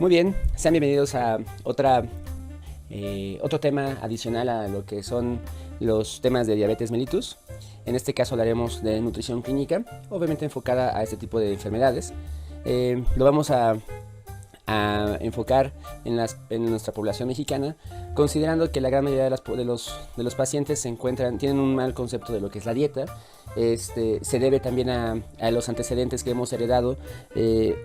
Muy bien, sean bienvenidos a otro tema adicional a lo que son los temas de diabetes mellitus. En este caso hablaremos de nutrición clínica, obviamente enfocada a este tipo de enfermedades. Lo vamos a enfocar en nuestra población mexicana, considerando que la gran mayoría de los pacientes tienen un mal concepto de lo que es la dieta. Se debe también a los antecedentes que hemos heredado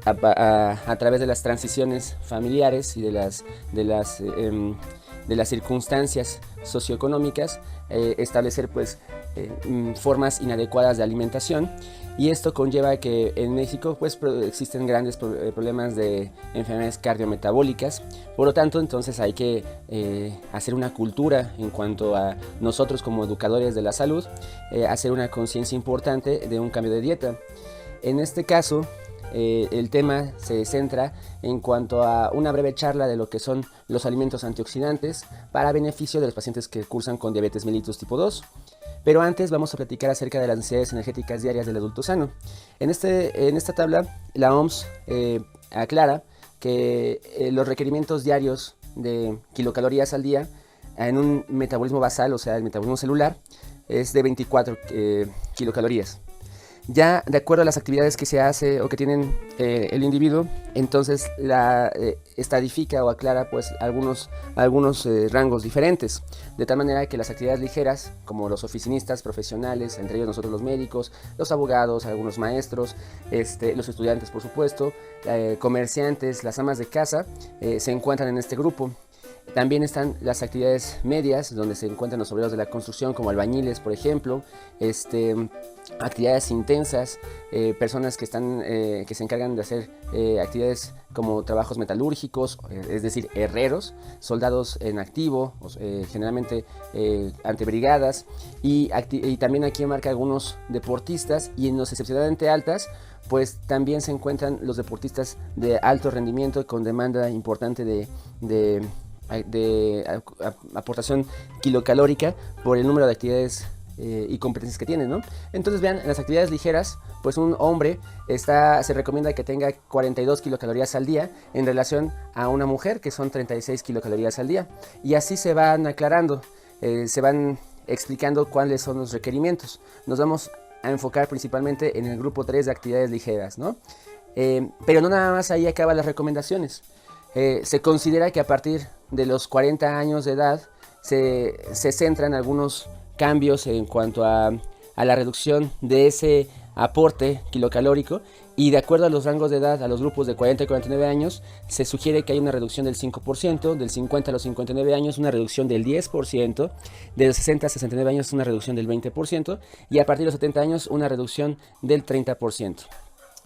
a través de las transiciones familiares y de las circunstancias socioeconómicas, establecer formas inadecuadas de alimentación, y esto conlleva que en México existen grandes problemas de enfermedades cardiometabólicas. Por lo tanto, entonces hay que hacer una cultura en cuanto a nosotros como educadores de la salud, hacer una conciencia importante de un cambio de dieta. En este caso, el tema se centra en cuanto a una breve charla de lo que son los alimentos antioxidantes para beneficio de los pacientes que cursan con diabetes mellitus tipo 2. Pero antes vamos a platicar acerca de las necesidades energéticas diarias del adulto sano. En esta tabla, la OMS aclara que los requerimientos diarios de kilocalorías al día en un metabolismo basal, o sea, el metabolismo celular, es de 24 kilocalorías. Ya de acuerdo a las actividades que se hace o que tienen el individuo, entonces estadifica o aclara algunos rangos diferentes, de tal manera que las actividades ligeras, como los oficinistas profesionales, entre ellos nosotros los médicos, los abogados, algunos maestros, los estudiantes por supuesto, comerciantes, las amas de casa, se encuentran en este grupo. También están las actividades medias, donde se encuentran los obreros de la construcción, como albañiles, por ejemplo, actividades intensas, personas que se encargan de hacer actividades como trabajos metalúrgicos, es decir, herreros, soldados en activo, generalmente ante brigadas, y también aquí marca algunos deportistas, y en los excepcionalmente altas, pues también se encuentran los deportistas de alto rendimiento con demanda importante de aportación kilocalórica por el número de actividades y competencias que tienen, ¿no? Entonces vean, en las actividades ligeras, pues un hombre se recomienda que tenga 42 kilocalorías al día en relación a una mujer, que son 36 kilocalorías al día, y así se van aclarando, se van explicando cuáles son los requerimientos. Nos vamos a enfocar principalmente en el grupo 3 de actividades ligeras, ¿no? Pero no nada más ahí acaban las recomendaciones. Se considera que a partir de los 40 años de edad se centran algunos cambios en cuanto a la reducción de ese aporte kilocalórico, y de acuerdo a los rangos de edad, a los grupos de 40 y 49 años, se sugiere que hay una reducción del 5%, del 50 a los 59 años una reducción del 10%, de los 60 a 69 años una reducción del 20%, y a partir de los 70 años una reducción del 30%.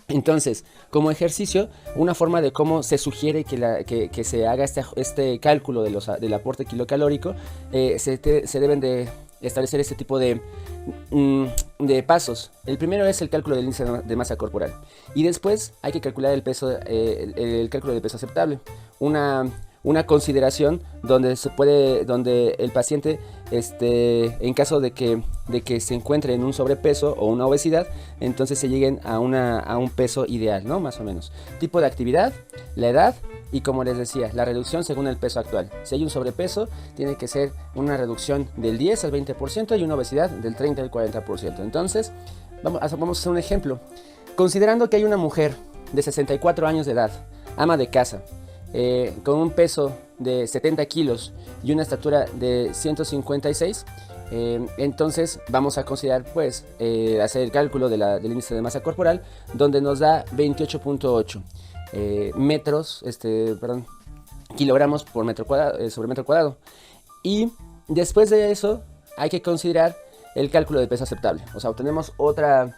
Entonces, como ejercicio, una forma de cómo se sugiere que se haga este cálculo del aporte kilocalórico, se deben de establecer este tipo de pasos. El primero es el cálculo del índice de masa corporal, y después hay que calcular el cálculo del peso aceptable. Una consideración donde el paciente, en caso de que se encuentre en un sobrepeso o una obesidad, entonces se lleguen a un peso ideal, ¿no? Más o menos. Tipo de actividad, la edad, y como les decía, la reducción según el peso actual. Si hay un sobrepeso, tiene que ser una reducción del 10 al 20% y una obesidad del 30 al 40%. Entonces, vamos a hacer un ejemplo. Considerando que hay una mujer de 64 años de edad, ama de casa, con un peso de 70 kilos y una estatura de 156, entonces vamos a considerar hacer el cálculo del índice de masa corporal, donde nos da 28.8 kilogramos por metro cuadrado, sobre metro cuadrado. Y después de eso hay que considerar el cálculo de peso aceptable, o sea, obtenemos otro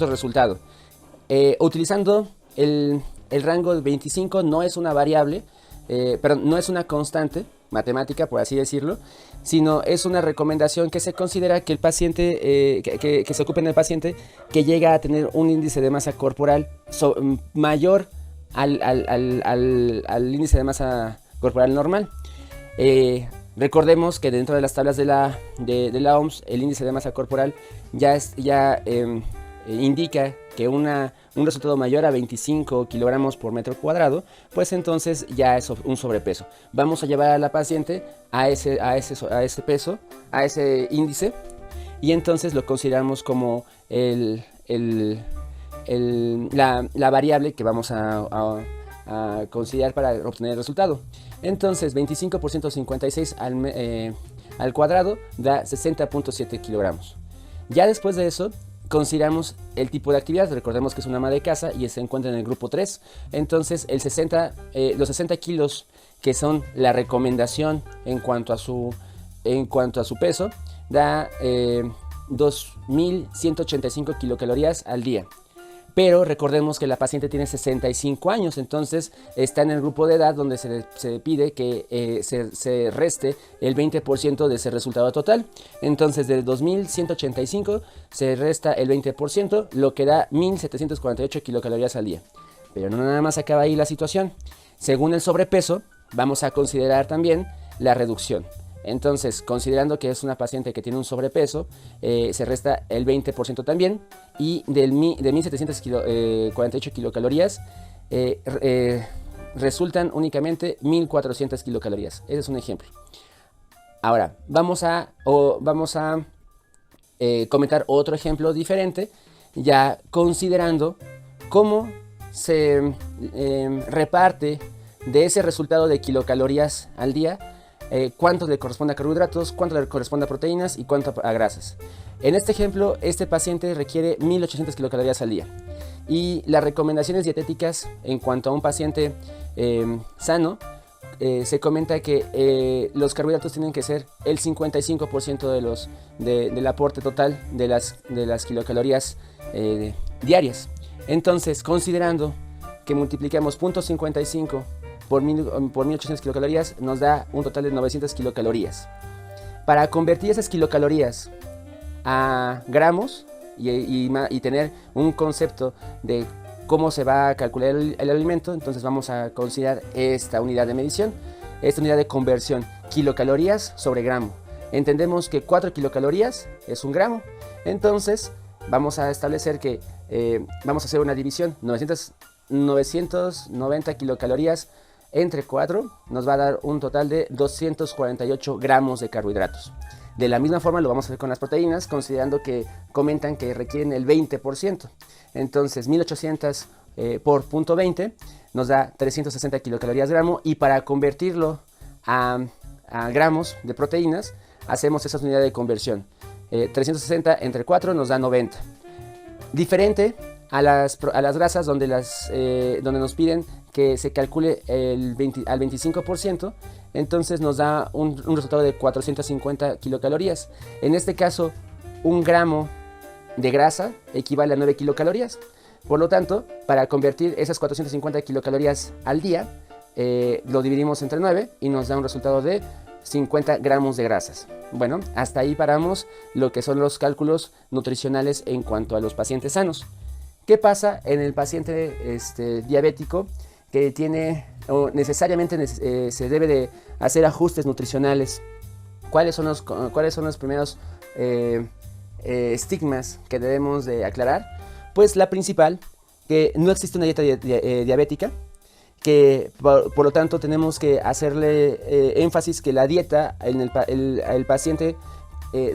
resultado. Utilizando el rango de 25, no es una variable, no es una constante matemática, por así decirlo, sino es una recomendación que se considera que el paciente, que se ocupe en el paciente que llega a tener un índice de masa corporal mayor al índice de masa corporal normal. Recordemos que dentro de las tablas de la OMS, el índice de masa corporal ya indica que un resultado mayor a 25 kilogramos por metro cuadrado, pues entonces ya es un sobrepeso. Vamos a llevar a la paciente a ese peso, a ese índice, y entonces lo consideramos como la variable que vamos a considerar para obtener el resultado. Entonces 25 por 156 al cuadrado da 60.7 kilogramos. Ya después de eso consideramos el tipo de actividad. Recordemos que es una ama de casa y se encuentra en el grupo 3. Entonces los 60 kilos que son la recomendación en cuanto a su peso da 2.185 kilocalorías al día. Pero recordemos que la paciente tiene 65 años, entonces está en el grupo de edad donde se pide que se reste el 20% de ese resultado total. Entonces de 2.185 se resta el 20%, lo que da 1.748 kilocalorías al día. Pero no nada más acaba ahí la situación. Según el sobrepeso, vamos a considerar también la reducción. Entonces, considerando que es una paciente que tiene un sobrepeso, se resta el 20% también, y de 1.748 kilocalorías resultan únicamente 1.400 kilocalorías. Ese es un ejemplo. Ahora, vamos a comentar otro ejemplo diferente, ya considerando cómo se reparte de ese resultado de kilocalorías al día, cuánto le corresponde a carbohidratos, cuánto le corresponde a proteínas y cuánto a grasas. En este ejemplo, este paciente requiere 1.800 kilocalorías al día. Y las recomendaciones dietéticas en cuanto a un paciente sano, se comenta que los carbohidratos tienen que ser el 55% del aporte total de las kilocalorías diarias. Entonces, considerando que multiplicamos 0.55 por 1.800 kilocalorías, nos da un total de 900 kilocalorías. Para convertir esas kilocalorías a gramos y tener un concepto de cómo se va a calcular el alimento, entonces vamos a considerar esta unidad de medición, esta unidad de conversión, kilocalorías sobre gramo. Entendemos que 4 kilocalorías es un gramo, entonces vamos a establecer que vamos a hacer una división, 990 kilocalorías entre 4 nos va a dar un total de 248 gramos de carbohidratos. De la misma forma lo vamos a hacer con las proteínas, considerando que comentan que requieren el 20%. Entonces 1800 por 0.20 nos da 360 kilocalorías gramo, y para convertirlo a gramos de proteínas hacemos esa unidad de conversión. 360 entre 4 nos da 90. Diferente a las grasas donde nos piden que se calcule al 25%, entonces nos da un resultado de 450 kilocalorías. En este caso, un gramo de grasa equivale a 9 kilocalorías. Por lo tanto, para convertir esas 450 kilocalorías al día, lo dividimos entre 9 y nos da un resultado de 50 gramos de grasas. Bueno, hasta ahí paramos lo que son los cálculos nutricionales en cuanto a los pacientes sanos. ¿Qué pasa en el paciente diabético que tiene necesariamente se debe de hacer ajustes nutricionales? ¿Cuáles son los primeros estigmas que debemos de aclarar? Pues la principal, que no existe una dieta diabética, que por lo tanto tenemos que hacerle énfasis que la dieta en el paciente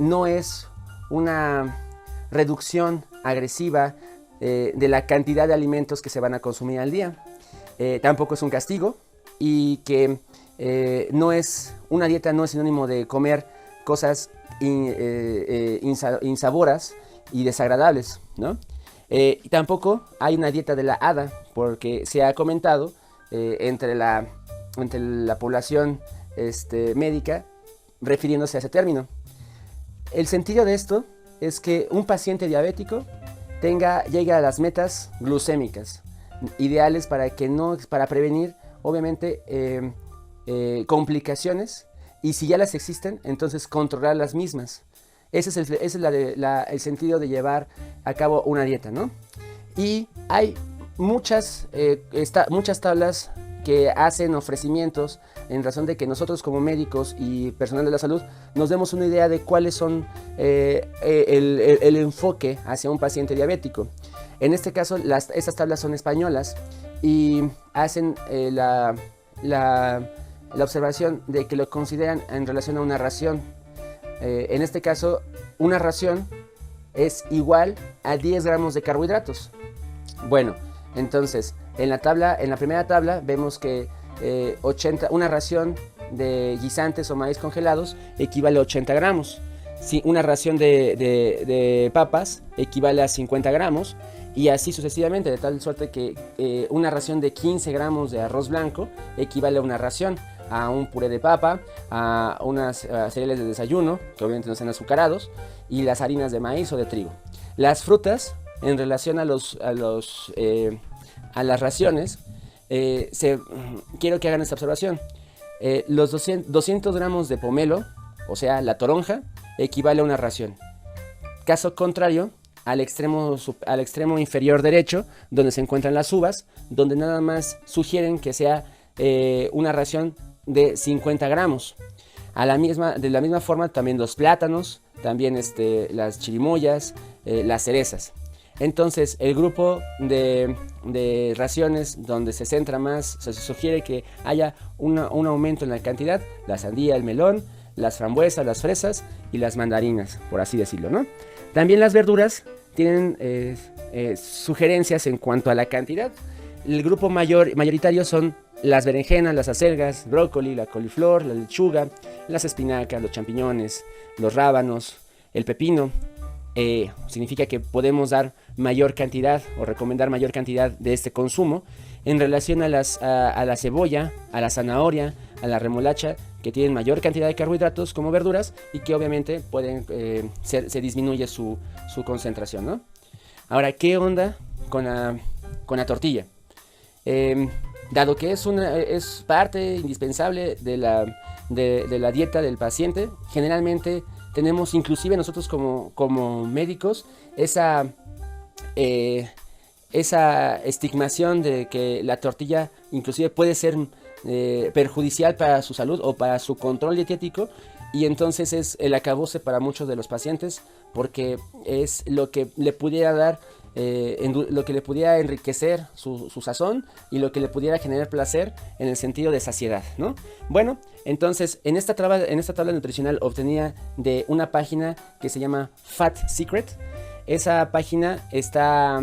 no es una reducción agresiva de la cantidad de alimentos que se van a consumir al día. Tampoco es un castigo, y que una dieta no es sinónimo de comer cosas insaboras y desagradables, ¿no? Tampoco hay una dieta de la hada, porque se ha comentado entre la población médica refiriéndose a ese término. El sentido de esto es que un paciente diabético llegue a las metas glucémicas ideales para prevenir, obviamente, complicaciones, y si ya las existen, entonces controlar las mismas. Ese es el sentido de llevar a cabo una dieta, ¿no? Y hay muchas tablas que hacen ofrecimientos en razón de que nosotros como médicos y personal de la salud nos demos una idea de cuáles son el enfoque hacia un paciente diabético. En este caso, estas tablas son españolas y hacen la observación de que lo consideran en relación a una ración. En este caso, una ración es igual a 10 gramos de carbohidratos. Bueno, entonces, en la primera tabla vemos que una ración de guisantes o maíz congelados equivale a 80 gramos. Si una ración de papas equivale a 50 gramos y así sucesivamente, de tal suerte que una ración de 15 gramos de arroz blanco equivale a una ración, a un puré de papa, a unas cereales de desayuno, que obviamente no sean azucarados, y las harinas de maíz o de trigo. Las frutas, en relación a las raciones, quiero que hagan esta observación. Los 200 gramos de pomelo, o sea, la toronja, equivale a una ración. Caso contrario, al extremo inferior derecho, donde se encuentran las uvas, donde nada más sugieren que sea una ración de 50 gramos. De la misma forma, también los plátanos, también las chirimoyas, las cerezas. Entonces, el grupo de raciones donde se centra más, se sugiere que haya un aumento en la cantidad: la sandía, el melón, las frambuesas, las fresas y las mandarinas, por así decirlo, ¿no? También las verduras tienen sugerencias en cuanto a la cantidad. El grupo mayoritario son las berenjenas, las acelgas, brócoli, la coliflor, la lechuga, las espinacas, los champiñones, los rábanos, el pepino. Significa que podemos dar mayor cantidad o recomendar mayor cantidad de este consumo en relación a la cebolla, a la zanahoria, a la remolacha, que tienen mayor cantidad de carbohidratos como verduras y que obviamente se disminuye su concentración, ¿no? Ahora, ¿qué onda con la tortilla? Dado que es parte indispensable de la dieta del paciente, generalmente tenemos, inclusive nosotros como médicos, esa estigmación de que la tortilla inclusive puede ser perjudicial para su salud o para su control dietético, y entonces es el acabose para muchos de los pacientes, porque es lo que le pudiera dar, lo que le pudiera enriquecer su sazón y lo que le pudiera generar placer en el sentido de saciedad, ¿no? Bueno, entonces en esta tabla nutricional obtenida de una página que se llama Fat Secret. Esa página está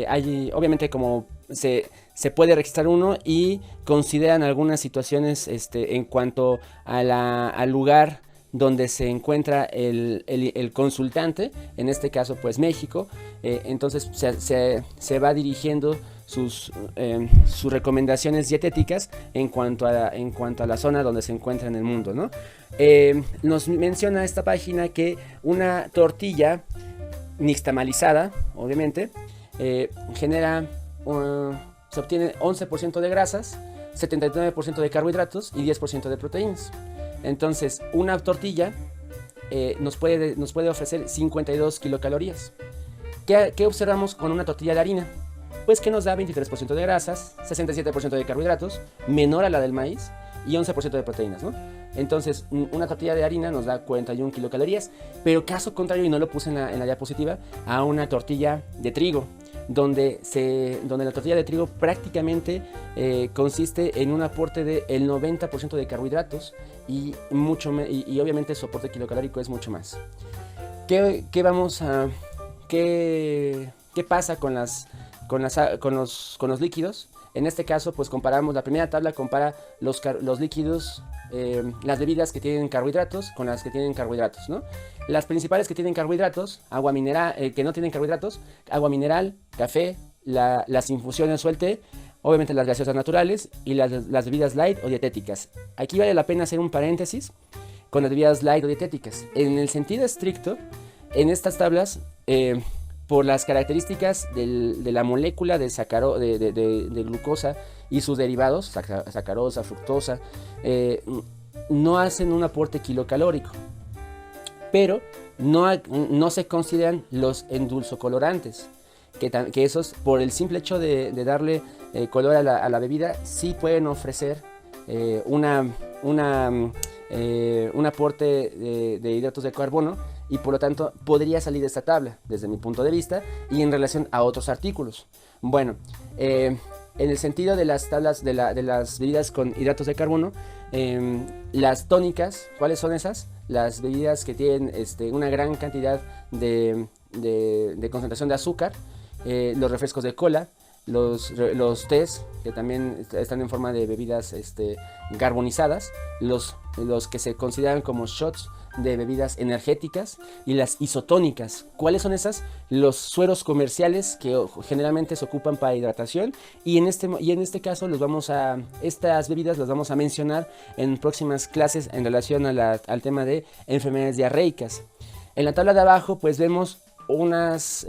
allí, obviamente, como se puede registrar uno, y consideran algunas situaciones en cuanto al lugar donde se encuentra el consultante, en este caso pues México. Entonces se va dirigiendo sus recomendaciones dietéticas en cuanto a la zona donde se encuentra en el mundo, ¿no? Nos menciona esta página que una tortilla nixtamalizada, obviamente, se obtiene 11% de grasas, 79% de carbohidratos y 10% de proteínas. Entonces, una tortilla nos puede ofrecer 52 kilocalorías. ¿Qué observamos con una tortilla de harina? Pues que nos da 23% de grasas, 67% de carbohidratos, menor a la del maíz, y 11% de proteínas, ¿no? Entonces, una tortilla de harina nos da 41 kilocalorías, pero caso contrario, y no lo puse en la diapositiva, a una tortilla de trigo, donde la tortilla de trigo prácticamente consiste en un aporte del 90% de carbohidratos y obviamente su aporte kilocalórico es mucho más. ¿Qué pasa con los líquidos? En este caso, pues comparamos, la primera tabla compara los líquidos, las bebidas que tienen carbohidratos con las que tienen carbohidratos, ¿no? Las principales que tienen carbohidratos, agua mineral, que no tienen carbohidratos, agua mineral, café, las infusiones o el té, obviamente las gaseosas naturales y las bebidas light o dietéticas. Aquí vale la pena hacer un paréntesis con las bebidas light o dietéticas. En el sentido estricto, en estas tablas, por las características de la molécula de glucosa y sus derivados, sacarosa, fructosa, no hacen un aporte kilocalórico, pero no se consideran los endulzocolorantes, que esos, por el simple hecho de darle color a la bebida, sí pueden ofrecer un aporte de hidratos de carbono, y por lo tanto podría salir de esta tabla desde mi punto de vista y en relación a otros artículos. Bueno, en el sentido de las tablas de las bebidas con hidratos de carbono, las tónicas, ¿cuáles son esas? Las bebidas que tienen una gran cantidad de concentración de azúcar, los refrescos de cola, los tés, que también están en forma de bebidas carbonizadas, los que se consideran como shots de bebidas energéticas, y las isotónicas. ¿Cuáles son esas? Los sueros comerciales que generalmente se ocupan para hidratación, y en este caso estas bebidas las vamos a mencionar en próximas clases en relación al tema de enfermedades diarreicas. En la tabla de abajo pues vemos las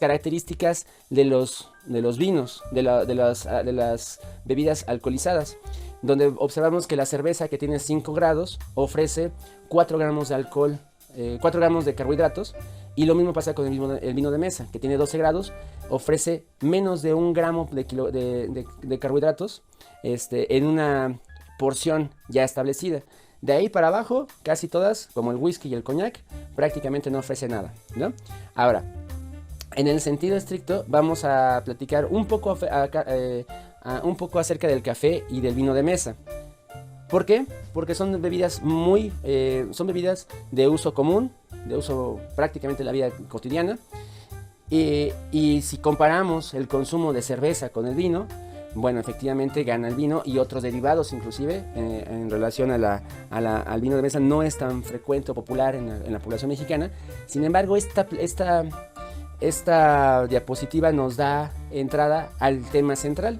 características de los vinos, de las bebidas alcoholizadas, donde observamos que la cerveza, que tiene 5 grados, ofrece 4 gramos de alcohol, 4 gramos de carbohidratos, y lo mismo pasa con el vino de mesa, que tiene 12 grados, ofrece menos de 1 gramo de carbohidratos en una porción ya establecida. De ahí para abajo, casi todas, como el whisky y el coñac, prácticamente no ofrece nada, ¿no? Ahora, en el sentido estricto, vamos a platicar un poco acerca del café y del vino de mesa. ¿Por qué? Porque son bebidas son bebidas de uso común, de uso prácticamente en la vida cotidiana. Y si comparamos el consumo de cerveza con el vino, bueno, efectivamente gana el vino, y otros derivados inclusive en relación al vino de mesa no es tan frecuente o popular en la población mexicana. Sin embargo, esta diapositiva nos da entrada al tema central.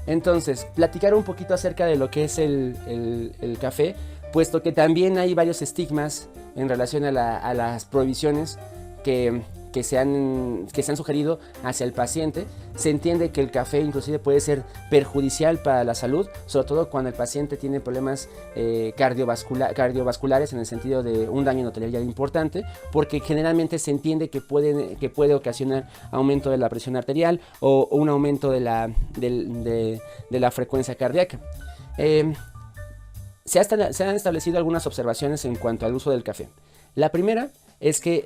Entonces, platicar un poquito acerca de lo que es el café, puesto que también hay varios estigmas en relación a las prohibiciones que se han sugerido hacia el paciente. Se entiende que el café inclusive puede ser perjudicial para la salud, sobre todo cuando el paciente tiene problemas cardiovasculares, en el sentido de un daño endotelial importante, porque generalmente se entiende que puede ocasionar aumento de la presión arterial o un aumento de la frecuencia cardíaca. Se han establecido algunas observaciones en cuanto al uso del café. La primera es que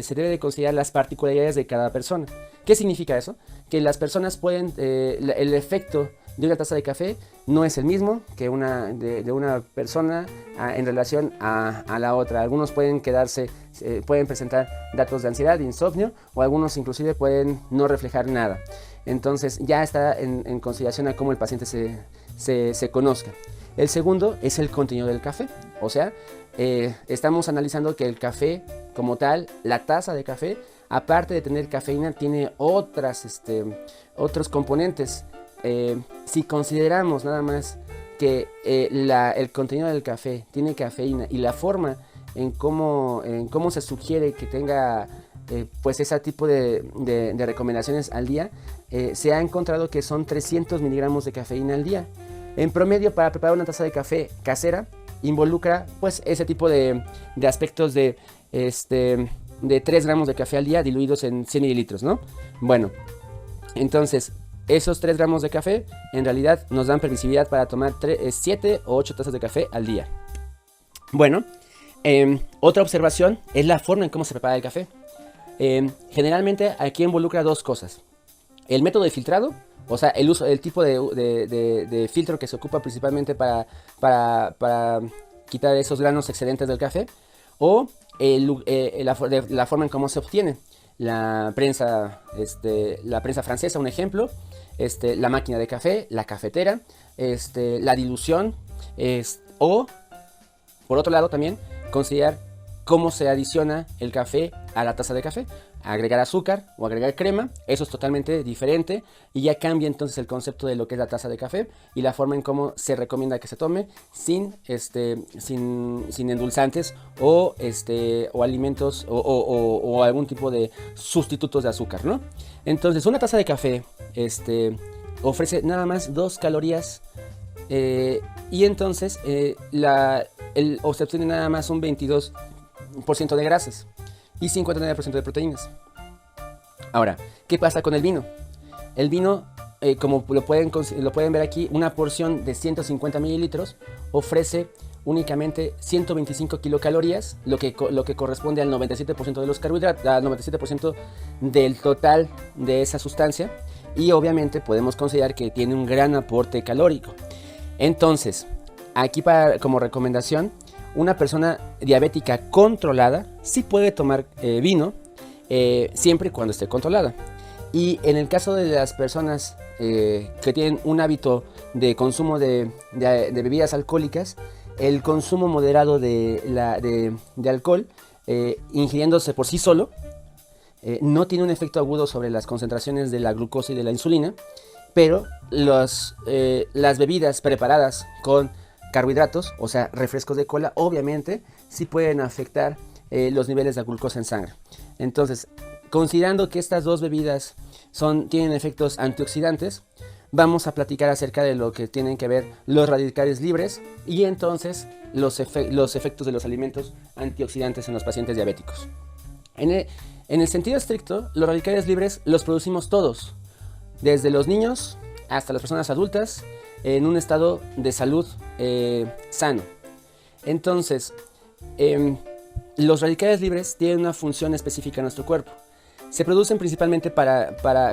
se debe de considerar las particularidades de cada persona. ¿Qué significa eso? Que las personas pueden, el efecto de una taza de café no es el mismo que de una persona en relación a la otra. Algunos pueden pueden presentar datos de ansiedad, de insomnio, o algunos inclusive pueden no reflejar nada. Entonces ya está en consideración a cómo el paciente se conozca. El segundo es el contenido del café, o sea, estamos analizando que el café como tal, la taza de café, aparte de tener cafeína, tiene otros componentes. Si consideramos nada más que el contenido del café tiene cafeína, y la forma en cómo se sugiere que tenga pues ese tipo de recomendaciones al día, se ha encontrado que son 300 miligramos de cafeína al día. En promedio, para preparar una taza de café casera, involucra pues ese tipo de aspectos de 3 gramos de café al día diluidos en 100 mililitros, ¿no? Bueno, entonces esos 3 gramos de café en realidad nos dan permisibilidad para tomar 7 o 8 tazas de café al día. Bueno, otra observación es la forma en cómo se prepara el café. Generalmente aquí involucra 2 cosas: el método de filtrado, o sea, el tipo de filtro que se ocupa principalmente para quitar esos granos excedentes del café, o la forma en cómo se obtiene. La prensa francesa, un ejemplo, la máquina de café, la cafetera, la dilución, o por otro lado también considerar cómo se adiciona el café a la taza de café. Agregar azúcar o agregar crema, eso es totalmente diferente, y ya cambia entonces el concepto de lo que es la taza de café y la forma en cómo se recomienda que se tome sin endulzantes o alimentos o algún tipo de sustitutos de azúcar, ¿no? Entonces, una taza de café ofrece nada más 2 calorías, y entonces se obtiene nada más un 22% de grasas y 59% de proteínas. Ahora, ¿qué pasa con el vino? El vino, como lo pueden ver aquí, una porción de 150 mililitros ofrece únicamente 125 kilocalorías, lo que corresponde al 97% de los carbohidratos, al 97% del total de esa sustancia, y obviamente podemos considerar que tiene un gran aporte calórico. Entonces, aquí como recomendación, una persona diabética controlada sí puede tomar vino, siempre y cuando esté controlada. Y en el caso de las personas que tienen un hábito de consumo de bebidas alcohólicas, el consumo moderado de alcohol, ingiriéndose por sí solo, no tiene un efecto agudo sobre las concentraciones de la glucosa y de la insulina, pero las bebidas preparadas con carbohidratos, o sea, refrescos de cola, obviamente sí pueden afectar los niveles de glucosa en sangre. Entonces, considerando que estas dos bebidas tienen efectos antioxidantes, vamos a platicar acerca de lo que tienen que ver los radicales libres y entonces los efectos de los alimentos antioxidantes en los pacientes diabéticos. En el sentido estricto, los radicales libres los producimos todos, desde los niños hasta las personas adultas, en un estado de salud sano. Entonces, los radicales libres tienen una función específica en nuestro cuerpo. Se producen principalmente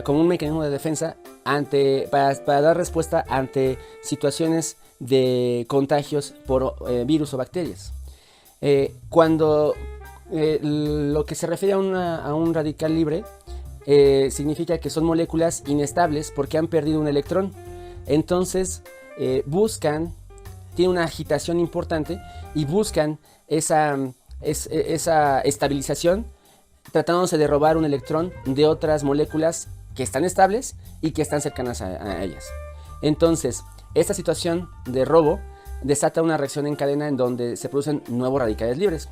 como un mecanismo de defensa para dar respuesta ante situaciones de contagios por virus o bacterias. Cuando lo que se refiere a un radical libre significa que son moléculas inestables porque han perdido un electrón. Entonces tienen una agitación importante y buscan esa estabilización, tratándose de robar un electrón de otras moléculas que están estables y que están cercanas a ellas. Entonces, esta situación de robo desata una reacción en cadena en donde se producen nuevos radicales libres.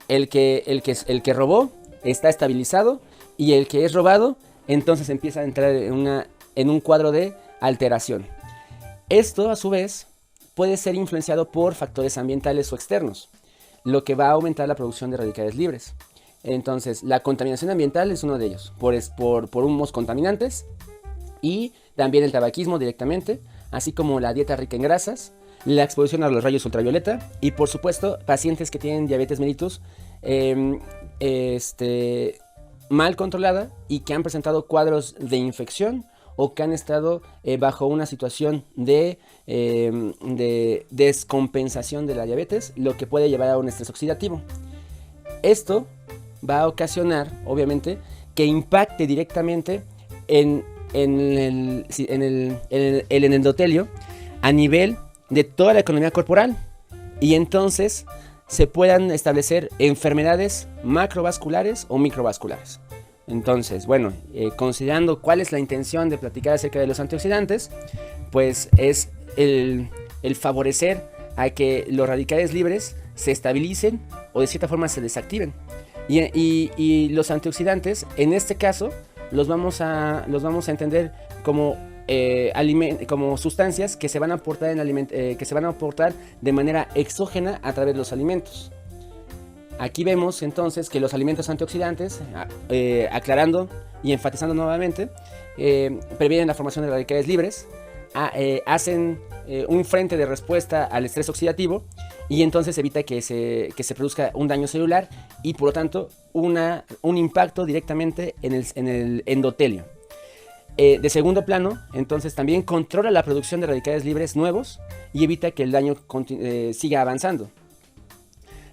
El que robó está estabilizado y el que es robado entonces empieza a entrar en un cuadro de alteración. Esto, a su vez, puede ser influenciado por factores ambientales o externos, lo que va a aumentar la producción de radicales libres. Entonces, la contaminación ambiental es uno de ellos, por humos contaminantes, y también el tabaquismo directamente, así como la dieta rica en grasas, la exposición a los rayos ultravioleta y, por supuesto, pacientes que tienen diabetes mellitus mal controlada y que han presentado cuadros de infección o que han estado bajo una situación de descompensación de la diabetes, lo que puede llevar a un estrés oxidativo. Esto va a ocasionar, obviamente, que impacte directamente en el endotelio a nivel de toda la economía corporal, y entonces se puedan establecer enfermedades macrovasculares o microvasculares. Entonces, bueno, considerando cuál es la intención de platicar acerca de los antioxidantes, pues es el favorecer a que los radicales libres se estabilicen o de cierta forma se desactiven. Y los antioxidantes, en este caso, los vamos a entender como sustancias que se van a aportar de manera exógena a través de los alimentos. Aquí vemos entonces que los alimentos antioxidantes, aclarando y enfatizando nuevamente, previenen la formación de radicales libres, hacen un frente de respuesta al estrés oxidativo y entonces evita que se produzca un daño celular y por lo tanto un impacto directamente en el endotelio. De segundo plano, entonces también controla la producción de radicales libres nuevos y evita que el daño siga avanzando.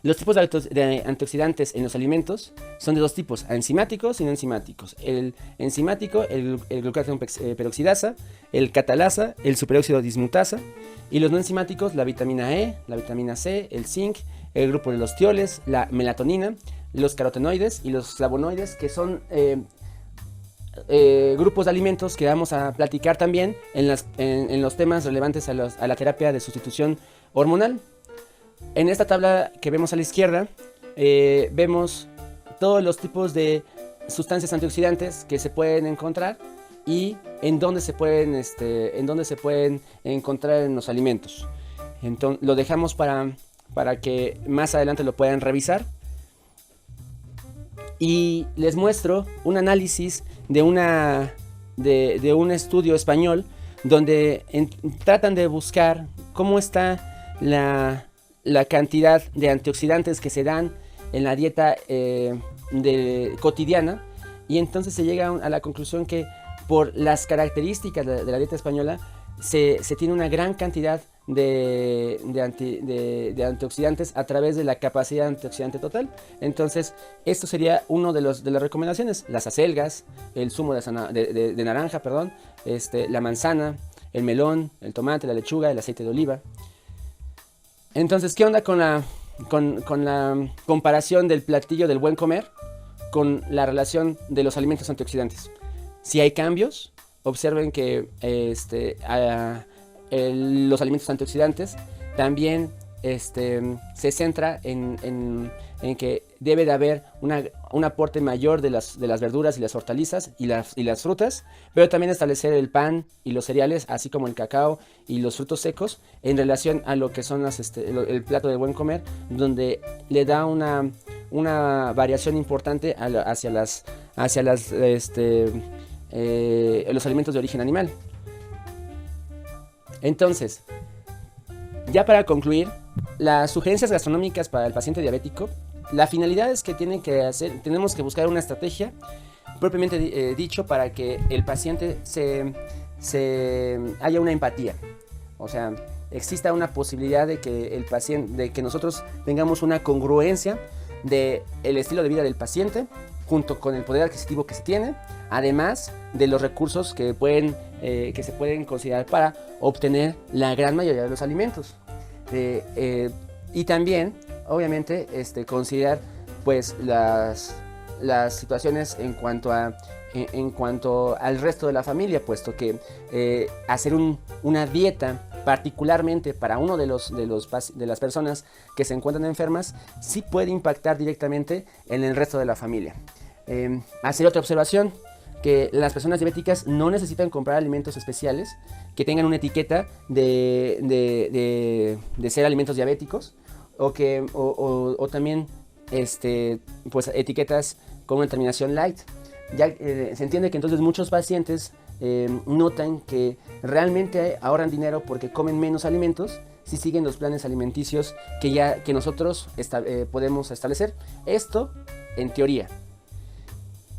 Los tipos de antioxidantes en los alimentos son de dos tipos, enzimáticos y no enzimáticos. El enzimático, el glucatión peroxidasa, el catalasa, el superóxido dismutasa, y los no enzimáticos, la vitamina E, la vitamina C, el zinc, el grupo de los tioles, la melatonina, los carotenoides y los flavonoides, que son grupos de alimentos que vamos a platicar también en los temas relevantes a la terapia de sustitución hormonal. En esta tabla que vemos a la izquierda, vemos todos los tipos de sustancias antioxidantes que se pueden encontrar y en dónde se pueden encontrar en los alimentos. Entonces, lo dejamos para que más adelante lo puedan revisar. y les muestro un análisis de un estudio español donde tratan de buscar cómo está la cantidad de antioxidantes que se dan en la dieta cotidiana, y entonces se llega a la conclusión que por las características de la dieta española se tiene una gran cantidad de antioxidantes a través de la capacidad antioxidante total. Entonces esto sería uno de las recomendaciones: las acelgas, el zumo de naranja, perdón, la manzana, el melón, el tomate, la lechuga, el aceite de oliva. Entonces, ¿qué onda con la comparación del platillo del buen comer con la relación de los alimentos antioxidantes? Si hay cambios, observen que los alimentos antioxidantes también se centra en que debe de haber un aporte mayor de las verduras y las hortalizas y las frutas, pero también establecer el pan y los cereales, así como el cacao y los frutos secos, en relación a lo que son el plato de buen comer, donde le da una variación importante hacia los alimentos de origen animal. Entonces, ya para concluir, las sugerencias gastronómicas para el paciente diabético, la finalidad es que tenemos que buscar una estrategia propiamente dicho para que el paciente haya una empatía. O sea, exista una posibilidad de que nosotros tengamos una congruencia del estilo de vida del paciente junto con el poder adquisitivo que se tiene, además de los recursos que se pueden considerar para obtener la gran mayoría de los alimentos. Y también, obviamente, considerar pues las situaciones en cuanto al resto de la familia, puesto que hacer una dieta particularmente para uno de las personas que se encuentran enfermas sí puede impactar directamente en el resto de la familia. Hacer otra observación: que las personas diabéticas no necesitan comprar alimentos especiales que tengan una etiqueta de ser alimentos diabéticos, o también pues etiquetas con una terminación light. Ya se entiende que entonces muchos pacientes notan que realmente ahorran dinero porque comen menos alimentos si siguen los planes alimenticios que nosotros podemos establecer. Esto en teoría.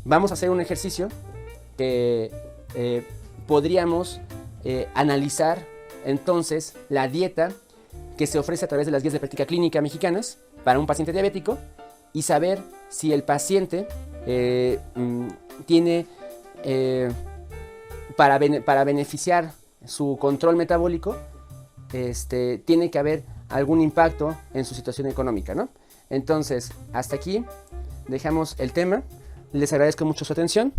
Vamos a hacer un ejercicio que podríamos analizar entonces la dieta que se ofrece a través de las guías de práctica clínica mexicanas para un paciente diabético y saber si el paciente tiene, para beneficiar su control metabólico, tiene que haber algún impacto en su situación económica, ¿no? Entonces, hasta aquí dejamos el tema. Les agradezco mucho su atención.